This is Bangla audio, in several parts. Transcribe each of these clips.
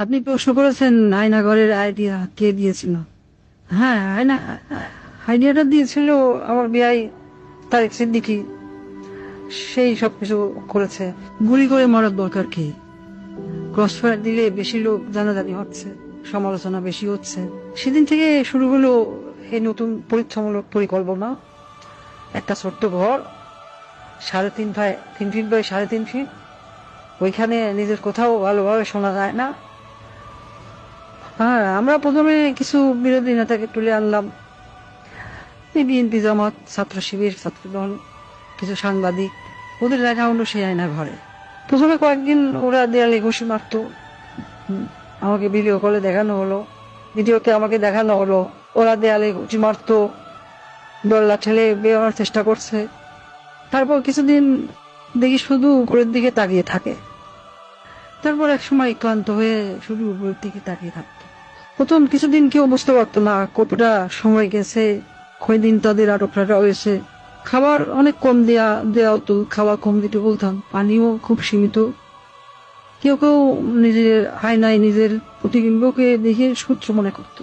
আপনি প্রশ্ন করেছেন আয়নাঘরের আইডিয়া কে দিয়েছিল। হ্যাঁ, আইডিয়াটা দিয়েছিল আমার বিয়াই তারেক সিদ্দিকী। সেই সবকিছু করেছে। গুলি করে মারার দরকার কি? ক্রস ফায়ার দিলে বেশি লোক জানাজানি হচ্ছে, সমালোচনা বেশি হচ্ছে। সেদিন থেকে শুরু হলো এই নতুন পরীক্ষামূলক পরিকল্পনা। একটা ছোট্ট ঘর, 3.5 3 ফিট বাই 3.5 ফিট। ওইখানে নিজের কোথাও ভালোভাবে শোনা যায় না। হ্যাঁ, আমরা প্রথমে কিছু বিরোধী নেতাকে তুলে আনলাম, এই বিএনপি, জামাত, ছাত্র শিবির, ছাত্রদল, কিছু সাংবাদিক। ওদের দেখা হলো সেই আয়না ঘরে। প্রথমে কয়েকদিন ওরা দেয়ালে ঘুষি মারতো। আমাকে ভিডিও কলে দেখানো হলো, ভিডিওতে আমাকে দেখানো হলো ওরা দেয়ালে ঘুষি মারতো, দল্লা ঠেলে বেরোনোর চেষ্টা করছে। তারপর কিছুদিন দেখি শুধু উপরের দিকে তাকিয়ে থাকে। তারপর এক সময় ক্লান্ত হয়ে শুধু উপরের দিকে তাকিয়ে থাকতো। প্রথম কিছুদিন কেউ বুঝতে পারতো না কতটা সময় গেছে, কয়দিন তাদের আটক রাখা হয়েছে। খাবার অনেক কম দেওয়া হতো, খাবার কম দিতে বলতাম, পানিও খুব সীমিত। কেউ কেউ নিজের আয়নায় নিজের প্রতিবিম্বকে দেখে শত্রু মনে করত,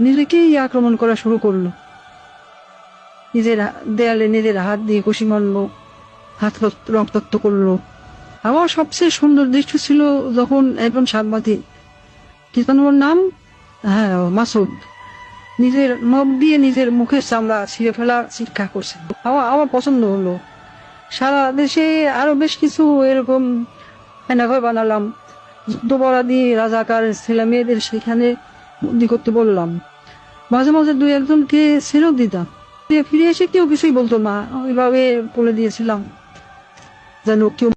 নিজেকেই আক্রমণ করা শুরু করলো। নিজের দেয়ালে নিজের হাত দিয়ে ঘুষি মারলো, হাত রক্তাক্ত করলো। আমার সবচেয়ে সুন্দর দৃশ্য ছিল যখন একজন সাংবাদিক, কি যেন ওর নাম, হ্যাঁ মাসুদ, নিজের নখ দিয়ে নিজের মুখের চামড়া ছিঁড়ে ফেলা চিৎকার করছে। আমার পছন্দ হলো। সারা দেশে আরো বেশ কিছু এরকম আয়নাঘর বানালাম। যুদ্ধপরাধী রাজাকার ছেলে মেয়েদের সেখানে বন্দি করতে বললাম। মাঝে মাঝে 2-1জনকে ছেড়েও দিতাম। ফিরে এসে কেউ কিছুই বলতো না, ওইভাবে বলে দিয়েছিলাম যেন কেউ